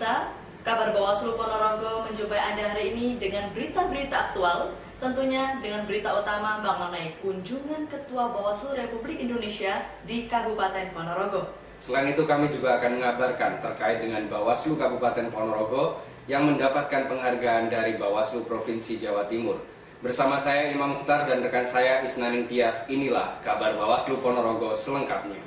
pemirsa, kabar Bawaslu Ponorogo menjumpai Anda hari ini dengan berita-berita aktual, tentunya dengan berita utama mengenai kunjungan Ketua Bawaslu Republik Indonesia di Kabupaten Ponorogo. Selain itu kami juga akan mengabarkan terkait dengan Bawaslu Kabupaten Ponorogo yang mendapatkan penghargaan dari Bawaslu Provinsi Jawa Timur. Bersama saya Imam Mukhtar dan rekan saya Isnaning Tias, inilah kabar Bawaslu Ponorogo selengkapnya.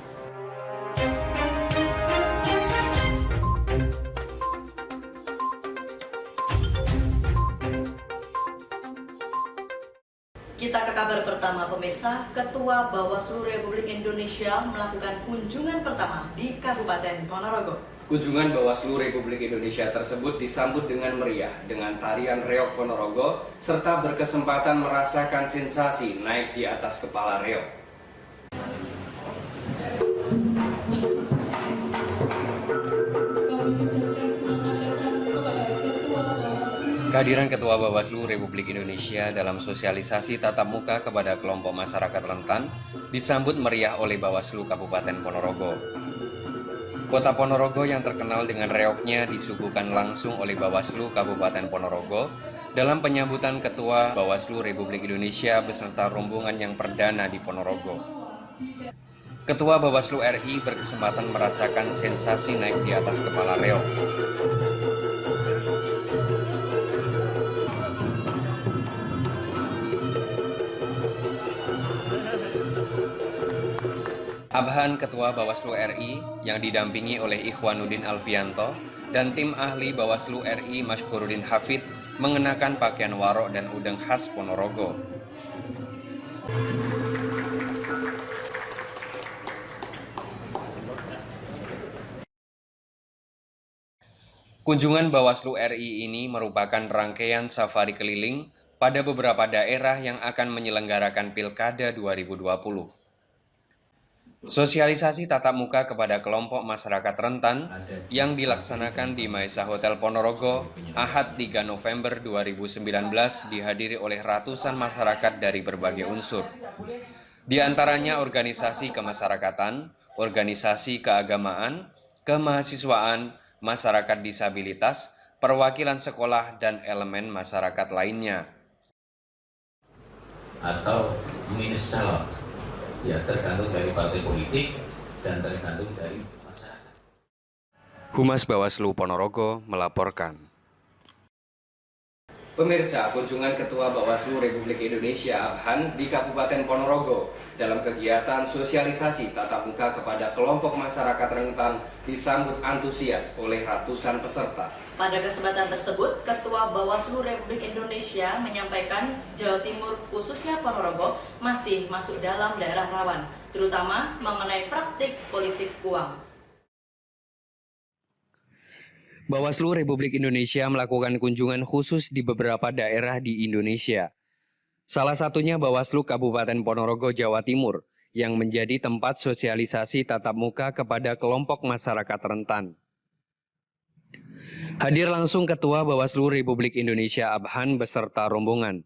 Kita ke kabar pertama pemirsa, Ketua Bawaslu Republik Indonesia melakukan kunjungan pertama di Kabupaten Ponorogo. Kunjungan Bawaslu Republik Indonesia tersebut disambut dengan meriah dengan tarian reog Ponorogo serta berkesempatan merasakan sensasi naik di atas kepala reog. Kehadiran Ketua Bawaslu Republik Indonesia dalam sosialisasi tatap muka kepada kelompok masyarakat rentan disambut meriah oleh Bawaslu Kabupaten Ponorogo. Kota Ponorogo yang terkenal dengan reognya disuguhkan langsung oleh Bawaslu Kabupaten Ponorogo dalam penyambutan Ketua Bawaslu Republik Indonesia beserta rombongan yang perdana di Ponorogo. Ketua Bawaslu RI berkesempatan merasakan sensasi naik di atas kepala reog. Abhan Ketua Bawaslu RI yang didampingi oleh Ikhwanuddin Alfianto dan tim ahli Bawaslu RI Mashkuruddin Hafid mengenakan pakaian warok dan udeng khas Ponorogo. Kunjungan Bawaslu RI ini merupakan rangkaian safari keliling pada beberapa daerah yang akan menyelenggarakan Pilkada 2020. Sosialisasi tatap muka kepada kelompok masyarakat rentan yang dilaksanakan di Maesa Hotel Ponorogo Ahad 3 November 2019 dihadiri oleh ratusan masyarakat dari berbagai unsur. Di antaranya organisasi kemasyarakatan, organisasi keagamaan, kemahasiswaan, masyarakat disabilitas, perwakilan sekolah, dan elemen masyarakat lainnya. Atau minus calon. Ya, tergantung dari partai politik dan tergantung dari masyarakat. Humas Bawaslu Ponorogo melaporkan. Pemirsa, kunjungan Ketua Bawaslu Republik Indonesia Abhan di Kabupaten Ponorogo dalam kegiatan sosialisasi tatap muka kepada kelompok masyarakat rentan disambut antusias oleh ratusan peserta. Pada kesempatan tersebut, Ketua Bawaslu Republik Indonesia menyampaikan Jawa Timur khususnya Ponorogo masih masuk dalam daerah rawan, terutama mengenai praktik politik uang. Bawaslu Republik Indonesia melakukan kunjungan khusus di beberapa daerah di Indonesia. Salah satunya Bawaslu Kabupaten Ponorogo, Jawa Timur, yang menjadi tempat sosialisasi tatap muka kepada kelompok masyarakat rentan. Hadir langsung Ketua Bawaslu Republik Indonesia Abhan beserta rombongan.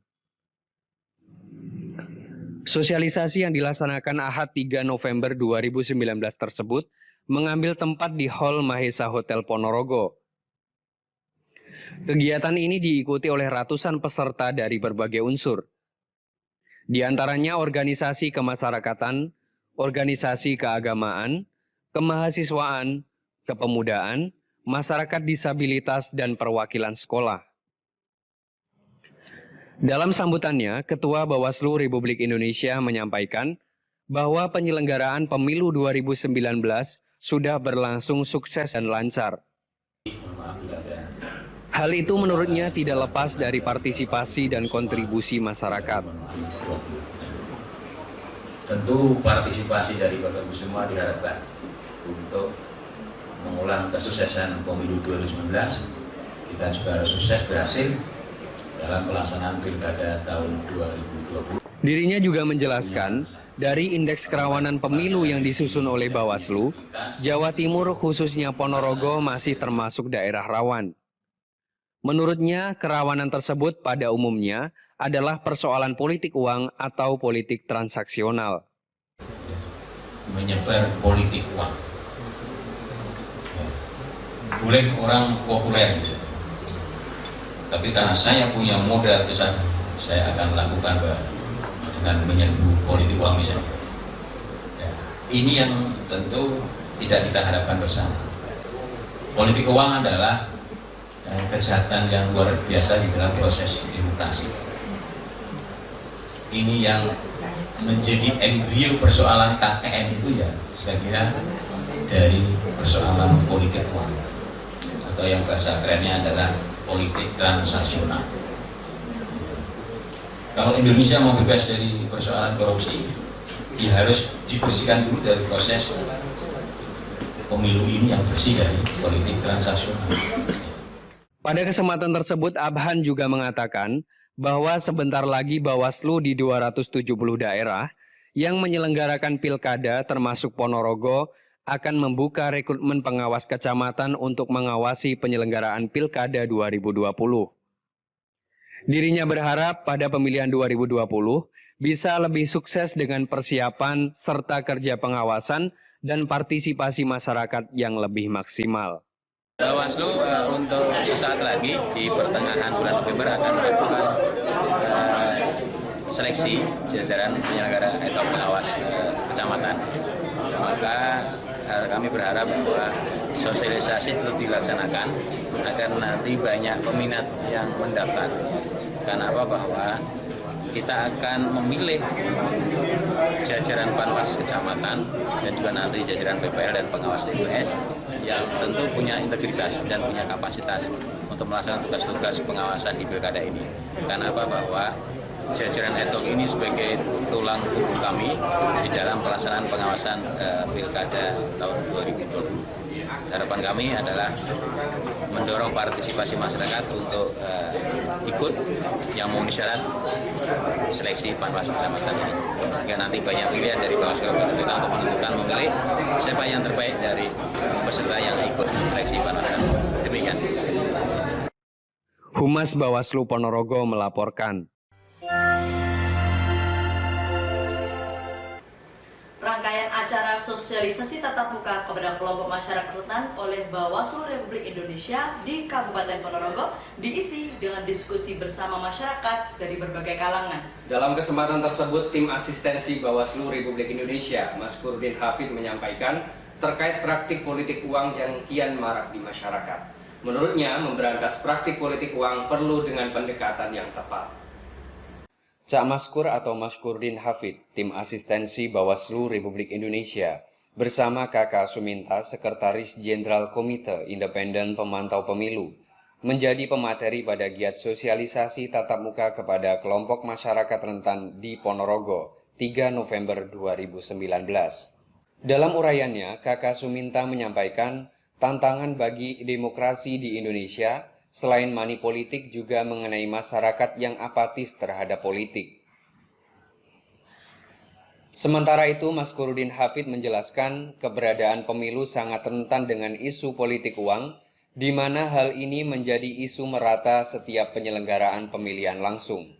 Sosialisasi yang dilaksanakan Ahad 3 November 2019 tersebut mengambil tempat di Hall Maesa Hotel Ponorogo. Kegiatan ini diikuti oleh ratusan peserta dari berbagai unsur. Di antaranya organisasi kemasyarakatan, organisasi keagamaan, kemahasiswaan, kepemudaan, masyarakat disabilitas, dan perwakilan sekolah. Dalam sambutannya, Ketua Bawaslu Republik Indonesia menyampaikan bahwa penyelenggaraan Pemilu 2019 sudah berlangsung sukses dan lancar. Hal itu menurutnya tidak lepas dari partisipasi dan kontribusi masyarakat. Tentu partisipasi dari Bapak Ibu semua diharapkan untuk mengulang kesuksesan Pemilu 2019. Kita juga harus sukses berhasil dalam pelaksanaan Pilkada tahun 2020. Dirinya juga menjelaskan, dari indeks kerawanan pemilu yang disusun oleh Bawaslu, Jawa Timur khususnya Ponorogo masih termasuk daerah rawan. Menurutnya, kerawanan tersebut pada umumnya adalah persoalan politik uang atau politik transaksional. Menyebar politik uang. boleh orang populer gitu. Tapi karena saya punya modal besar, saya akan lakukan dengan menyerbu politik uang misalnya. Ya, ini yang tentu tidak kita harapkan bersama. Politik uang adalah kejahatan yang luar biasa di dalam proses demokrasi. Ini yang menjadi embrio persoalan KKN itu ya, saya kira dari persoalan politik uang, atau yang bahasa kerennya adalah politik transaksional. Kalau Indonesia mau bebas dari persoalan korupsi, ya harus dibersihkan dulu dari proses pemilu ini yang bersih dari politik transaksional. Pada kesempatan tersebut, Abhan juga mengatakan bahwa sebentar lagi Bawaslu di 270 daerah yang menyelenggarakan pilkada termasuk Ponorogo akan membuka rekrutmen pengawas kecamatan untuk mengawasi penyelenggaraan pilkada 2020. Dirinya berharap pada pemilihan 2020 bisa lebih sukses dengan persiapan serta kerja pengawasan dan partisipasi masyarakat yang lebih maksimal. Bawaslu untuk sesaat lagi di pertengahan bulan November akan melakukan seleksi jajaran penyelenggara atau pengawas kecamatan. Maka kami berharap bahwa sosialisasi itu dilaksanakan agar nanti banyak peminat yang mendaftar. Karena apa? Bahwa kita akan memilih jajaran Panwas kecamatan dan juga nanti jajaran PPL dan pengawas TPS yang tentu punya integritas dan punya kapasitas untuk melaksanakan tugas-tugas pengawasan di pilkada ini. Karena apa? Bahwa jajaran etok ini sebagai tulang punggung kami di dalam pelaksanaan pengawasan pilkada tahun 2020. Harapan kami adalah mendorong partisipasi masyarakat untuk ikut yang memenuhi syarat seleksi Panwas kecamatan ini. Jika nanti banyak pilihan dari Bawaslu kita untuk menentukan memilih siapa yang terbaik dari peserta yang ikut seleksi Panwas. Demikian. Humas Bawaslu Ponorogo melaporkan. Rangkaian acara sosialisasi tatap muka kepada kelompok masyarakat rentan oleh Bawaslu Republik Indonesia di Kabupaten Ponorogo diisi dengan diskusi bersama masyarakat dari berbagai kalangan. Dalam kesempatan tersebut, tim asistensi Bawaslu Republik Indonesia, Maskurdin Hafid, menyampaikan terkait praktik politik uang yang kian marak di masyarakat. Menurutnya, memberantas praktik politik uang perlu dengan pendekatan yang tepat. Cak Maskur atau Maskurdin Hafid, tim asistensi Bawaslu Republik Indonesia, bersama Kakak Suminta, Sekretaris Jenderal Komite Independen Pemantau Pemilu, menjadi pemateri pada giat sosialisasi tatap muka kepada kelompok masyarakat rentan di Ponorogo, 3 November 2019. Dalam uraiannya, Kakak Suminta menyampaikan tantangan bagi demokrasi di Indonesia selain money politik juga mengenai masyarakat yang apatis terhadap politik. Sementara itu, Maskurdin Hafid menjelaskan keberadaan pemilu sangat rentan dengan isu politik uang, di mana hal ini menjadi isu merata setiap penyelenggaraan pemilihan langsung.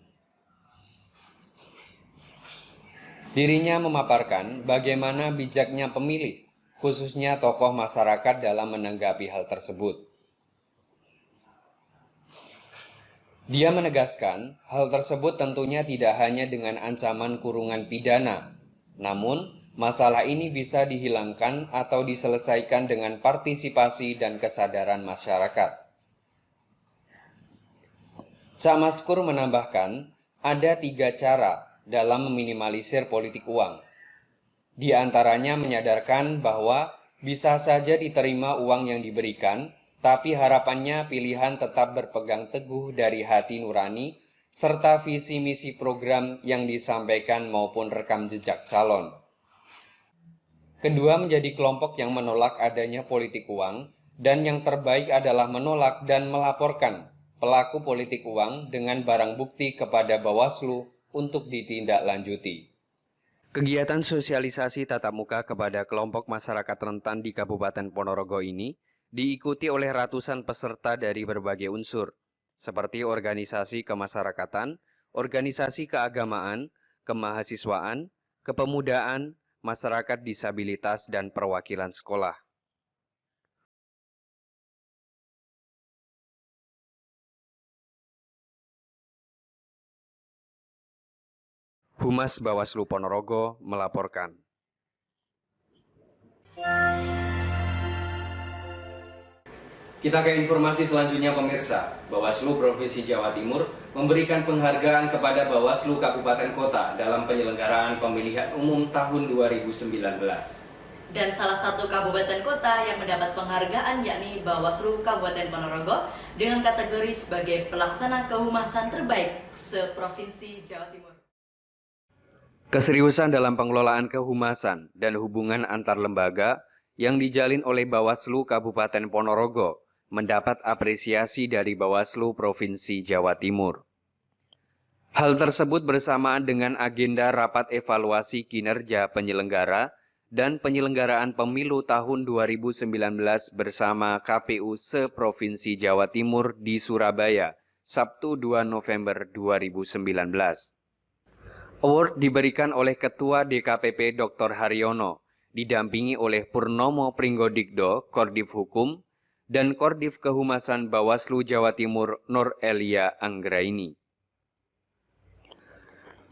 Dirinya memaparkan bagaimana bijaknya pemilih, khususnya tokoh masyarakat dalam menanggapi hal tersebut. Dia menegaskan, hal tersebut tentunya tidak hanya dengan ancaman kurungan pidana, namun masalah ini bisa dihilangkan atau diselesaikan dengan partisipasi dan kesadaran masyarakat. Cak Maskur menambahkan, ada 3 cara dalam meminimalisir politik uang. Di antaranya menyadarkan bahwa bisa saja diterima uang yang diberikan, tapi harapannya pilihan tetap berpegang teguh dari hati nurani, serta visi misi program yang disampaikan maupun rekam jejak calon. Kedua, menjadi kelompok yang menolak adanya politik uang, dan yang terbaik adalah menolak dan melaporkan pelaku politik uang dengan barang bukti kepada Bawaslu untuk ditindaklanjuti. Kegiatan sosialisasi tatap muka kepada kelompok masyarakat rentan di Kabupaten Ponorogo ini diikuti oleh ratusan peserta dari berbagai unsur, seperti organisasi kemasyarakatan, organisasi keagamaan, kemahasiswaan, kepemudaan, masyarakat disabilitas, dan perwakilan sekolah. Humas Bawaslu Ponorogo melaporkan. Kita ke informasi selanjutnya pemirsa. Bawaslu Provinsi Jawa Timur memberikan penghargaan kepada Bawaslu Kabupaten Kota dalam penyelenggaraan pemilihan umum tahun 2019. Dan salah satu kabupaten kota yang mendapat penghargaan yakni Bawaslu Kabupaten Ponorogo dengan kategori sebagai pelaksana kehumasan terbaik se-Provinsi Jawa Timur. Keseriusan dalam pengelolaan kehumasan dan hubungan antar lembaga yang dijalin oleh Bawaslu Kabupaten Ponorogo mendapat apresiasi dari Bawaslu Provinsi Jawa Timur. Hal tersebut bersamaan dengan agenda rapat evaluasi kinerja penyelenggara dan penyelenggaraan pemilu tahun 2019 bersama KPU se-Provinsi Jawa Timur di Surabaya, Sabtu 2 November 2019. Award diberikan oleh Ketua DKPP Dr. Haryono, didampingi oleh Purnomo Pringgodikdo, Kordif Hukum, dan Kordif Kehumasan Bawaslu Jawa Timur Nur Elia Anggraini.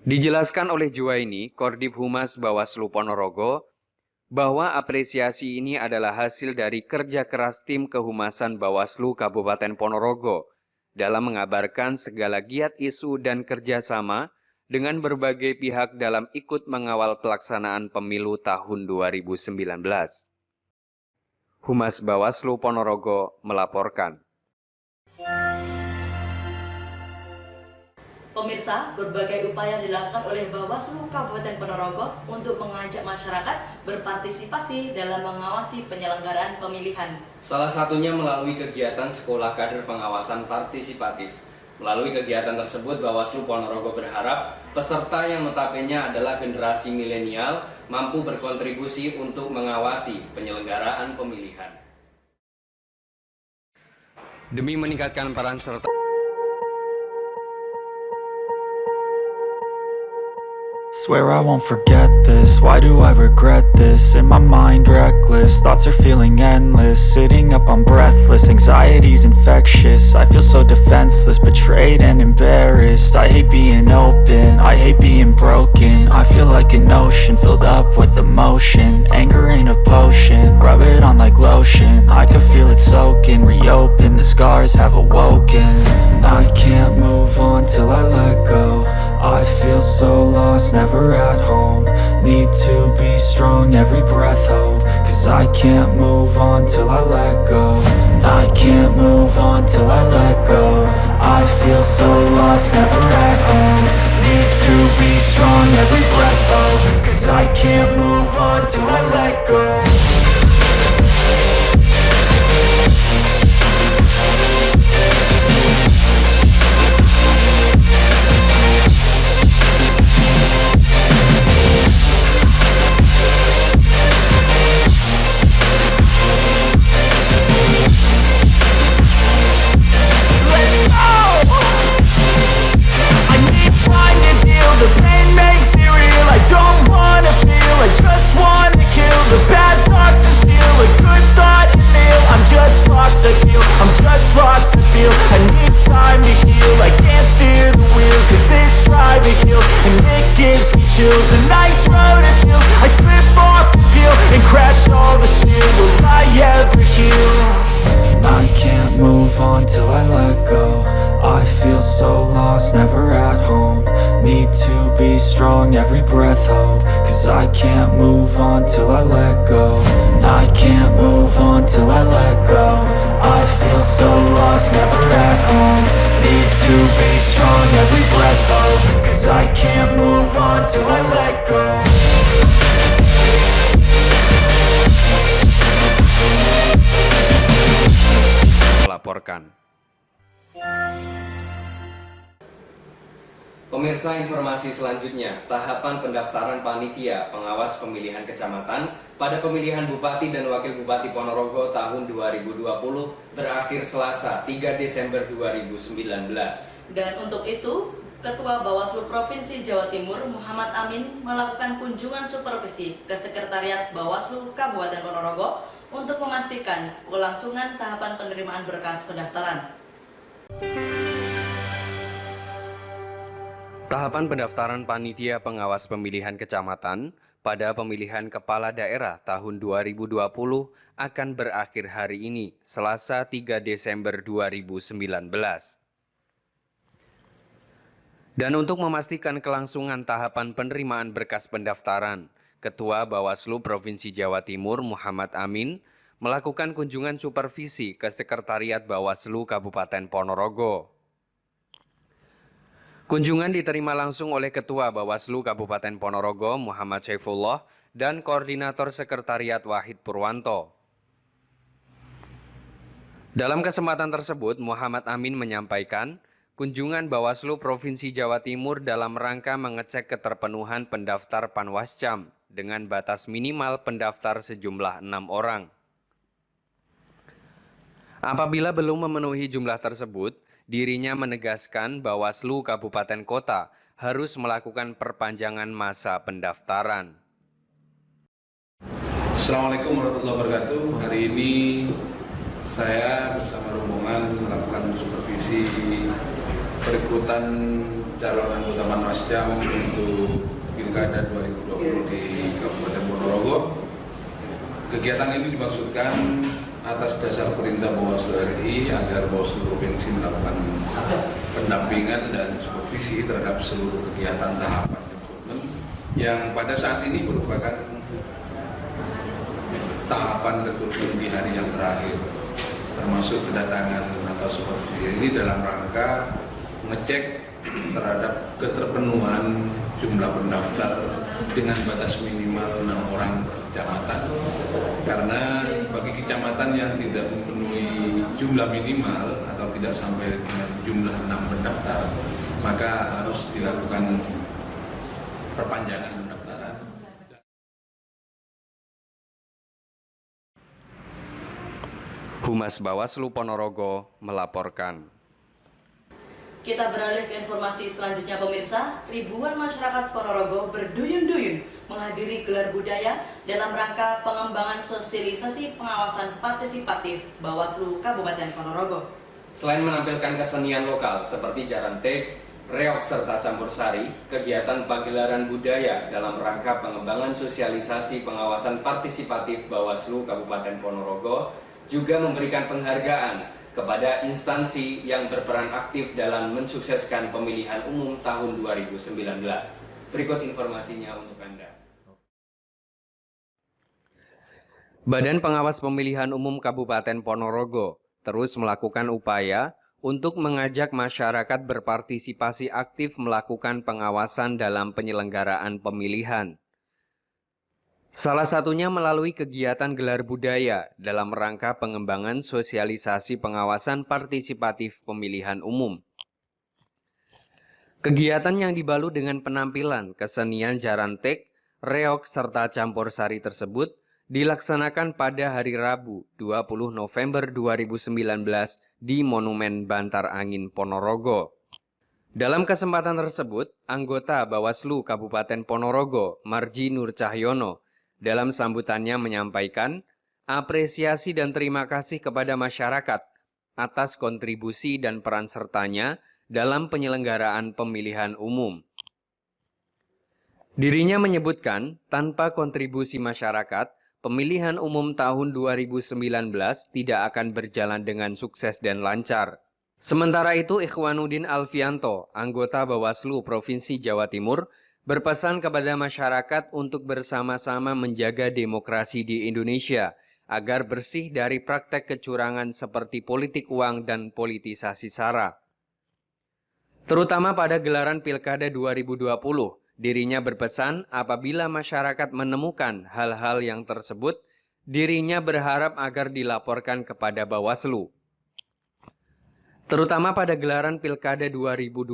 Dijelaskan oleh Juwaini, Kordif Humas Bawaslu Ponorogo, bahwa apresiasi ini adalah hasil dari kerja keras tim kehumasan Bawaslu Kabupaten Ponorogo dalam mengabarkan segala giat isu dan kerjasama dengan berbagai pihak dalam ikut mengawal pelaksanaan pemilu tahun 2019. Humas Bawaslu Ponorogo melaporkan. Pemirsa, berbagai upaya dilakukan oleh Bawaslu Kabupaten Ponorogo untuk mengajak masyarakat berpartisipasi dalam mengawasi penyelenggaraan pemilihan. Salah satunya melalui kegiatan Sekolah Kader Pengawasan Partisipatif. Melalui kegiatan tersebut, Bawaslu Ponorogo berharap peserta yang notabene adalah generasi milenial mampu berkontribusi untuk mengawasi penyelenggaraan pemilihan. Demi meningkatkan peran serta Swear I won't forget this, why do I regret this? In my mind reckless, thoughts are feeling endless. Sitting up I'm breathless, anxiety's infectious. I feel so defenseless, betrayed and embarrassed. I hate being open, I hate being broken. I feel like an ocean filled up with emotion. Anger ain't a potion, rub it on like lotion. I can feel it soaking, reopen, the scars have awoken. I can't move on till I let go. I feel so lost, never at home. Need to be strong, every breath hope. Cause I can't move on till I let go. I can't move on till I let go. I feel so lost, never at home. Need to be strong, every breath hope. Cause I can't move on till I let go. A nice road to feel. I slip off the peel and crash all the steel. Will I ever heal? I can't move on till I let go. I feel so lost, never at home. Need to be strong, every breath hope. Cause I can't move on till I let go. I can't move on till I let go. I feel so lost, never at home. Need to be strong, every breath hope. Cause I can't move on till I let go. Melaporkan. Pemirsa, informasi selanjutnya, tahapan pendaftaran panitia pengawas pemilihan kecamatan pada pemilihan Bupati dan Wakil Bupati Ponorogo tahun 2020 berakhir Selasa 3 Desember 2019. Dan untuk itu, Ketua Bawaslu Provinsi Jawa Timur Muhammad Amin melakukan kunjungan supervisi ke Sekretariat Bawaslu Kabupaten Ponorogo untuk memastikan kelangsungan tahapan penerimaan berkas pendaftaran. Tahapan pendaftaran panitia pengawas pemilihan kecamatan pada pemilihan kepala daerah tahun 2020 akan berakhir hari ini, Selasa 3 Desember 2019. Dan untuk memastikan kelangsungan tahapan penerimaan berkas pendaftaran, Ketua Bawaslu Provinsi Jawa Timur Muhammad Amin melakukan kunjungan supervisi ke Sekretariat Bawaslu Kabupaten Ponorogo. Kunjungan diterima langsung oleh Ketua Bawaslu Kabupaten Ponorogo Muhammad Syaifullah dan Koordinator Sekretariat Wahid Purwanto. Dalam kesempatan tersebut, Muhammad Amin menyampaikan kunjungan Bawaslu Provinsi Jawa Timur dalam rangka mengecek keterpenuhan pendaftar Panwascam dengan batas minimal pendaftar sejumlah 6 orang. Apabila belum memenuhi jumlah tersebut, dirinya menegaskan Bawaslu Kabupaten Kota harus melakukan perpanjangan masa pendaftaran. Assalamualaikum warahmatullahi wabarakatuh. Hari ini saya bersama rombongan melakukan supervisi perekrutan calon anggota Panwascam untuk Pilkada 2020 di Kabupaten Ponorogo. Kegiatan ini dimaksudkan atas dasar perintah Bawaslu RI agar Bawaslu Provinsi melakukan pendampingan dan supervisi terhadap seluruh kegiatan tahapan rekrutmen yang pada saat ini merupakan tahapan rekrutmen di hari yang terakhir, termasuk kedatangan atau supervisi ini dalam rangka mengecek terhadap keterpenuhan jumlah pendaftar dengan batas minimal 6 orang per kecamatan. Karena bagi kecamatan yang tidak memenuhi jumlah minimal atau tidak sampai dengan jumlah 6 pendaftar, maka harus dilakukan perpanjangan pendaftaran. Humas Bawaslu Ponorogo melaporkan. Kita beralih ke informasi selanjutnya pemirsa. Ribuan masyarakat Ponorogo berduyun-duyun menghadiri gelar budaya dalam rangka pengembangan sosialisasi pengawasan partisipatif Bawaslu Kabupaten Ponorogo. Selain menampilkan kesenian lokal seperti jarantek, reok serta campur sari, kegiatan pagelaran budaya dalam rangka pengembangan sosialisasi pengawasan partisipatif Bawaslu Kabupaten Ponorogo juga memberikan penghargaan kepada instansi yang berperan aktif dalam mensukseskan pemilihan umum tahun 2019. Berikut informasinya untuk Anda. Badan Pengawas Pemilihan Umum Kabupaten Ponorogo terus melakukan upaya untuk mengajak masyarakat berpartisipasi aktif melakukan pengawasan dalam penyelenggaraan pemilihan. Salah satunya melalui kegiatan gelar budaya dalam rangka pengembangan sosialisasi pengawasan partisipatif pemilihan umum. Kegiatan yang dibalut dengan penampilan kesenian jarantek, reok, serta campur sari tersebut dilaksanakan pada hari Rabu 20 November 2019 di Monumen Bantar Angin Ponorogo. Dalam kesempatan tersebut, anggota Bawaslu Kabupaten Ponorogo, Marji Nur Cahyono, dalam sambutannya menyampaikan apresiasi dan terima kasih kepada masyarakat atas kontribusi dan peran sertanya dalam penyelenggaraan pemilihan umum. Dirinya menyebutkan tanpa kontribusi masyarakat, pemilihan umum tahun 2019 tidak akan berjalan dengan sukses dan lancar. Sementara itu, Ikhwanuddin Alfianto, anggota Bawaslu Provinsi Jawa Timur, berpesan kepada masyarakat untuk bersama-sama menjaga demokrasi di Indonesia agar bersih dari praktek kecurangan seperti politik uang dan politisasi SARA. Terutama pada gelaran Pilkada 2020, dirinya berpesan apabila masyarakat menemukan hal-hal yang tersebut, dirinya berharap agar dilaporkan kepada Bawaslu. Terutama pada gelaran Pilkada 2020,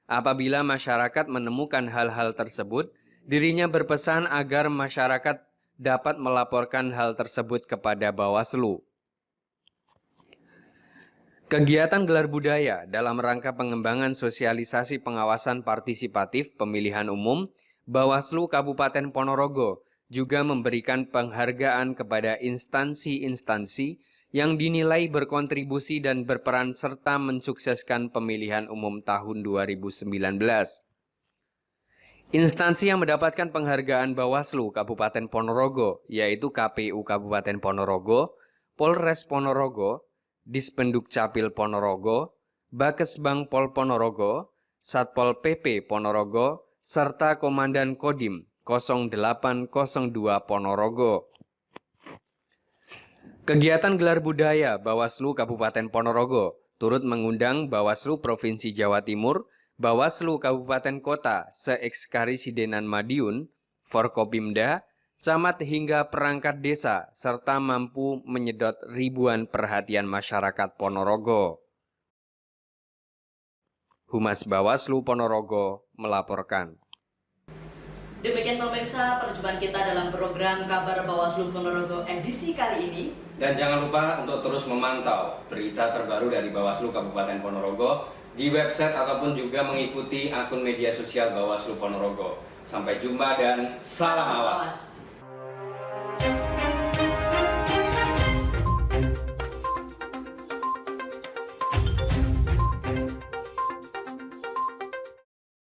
apabila masyarakat menemukan hal-hal tersebut, dirinya berpesan agar masyarakat dapat melaporkan hal tersebut kepada Bawaslu. Kegiatan gelar budaya dalam rangka pengembangan sosialisasi pengawasan partisipatif pemilihan umum, Bawaslu Kabupaten Ponorogo juga memberikan penghargaan kepada instansi-instansi yang dinilai berkontribusi dan berperan serta mensukseskan pemilihan umum tahun 2019. Instansi yang mendapatkan penghargaan Bawaslu Kabupaten Ponorogo yaitu KPU Kabupaten Ponorogo, Polres Ponorogo, Dispenduk Capil Ponorogo, Bakesbang Pol Ponorogo, Satpol PP Ponorogo, serta Komandan Kodim 0802 Ponorogo. Kegiatan gelar budaya Bawaslu Kabupaten Ponorogo turut mengundang Bawaslu Provinsi Jawa Timur, Bawaslu Kabupaten Kota se-Ekskarisidenan Madiun, Forkopimda, camat hingga perangkat desa, serta mampu menyedot ribuan perhatian masyarakat Ponorogo. Humas Bawaslu Ponorogo melaporkan. Demikian pemirsa perjumpaan kita dalam program Kabar Bawaslu Ponorogo edisi kali ini. Dan jangan lupa untuk terus memantau berita terbaru dari Bawaslu Kabupaten Ponorogo di website ataupun juga mengikuti akun media sosial Bawaslu Ponorogo. Sampai jumpa dan salam awas.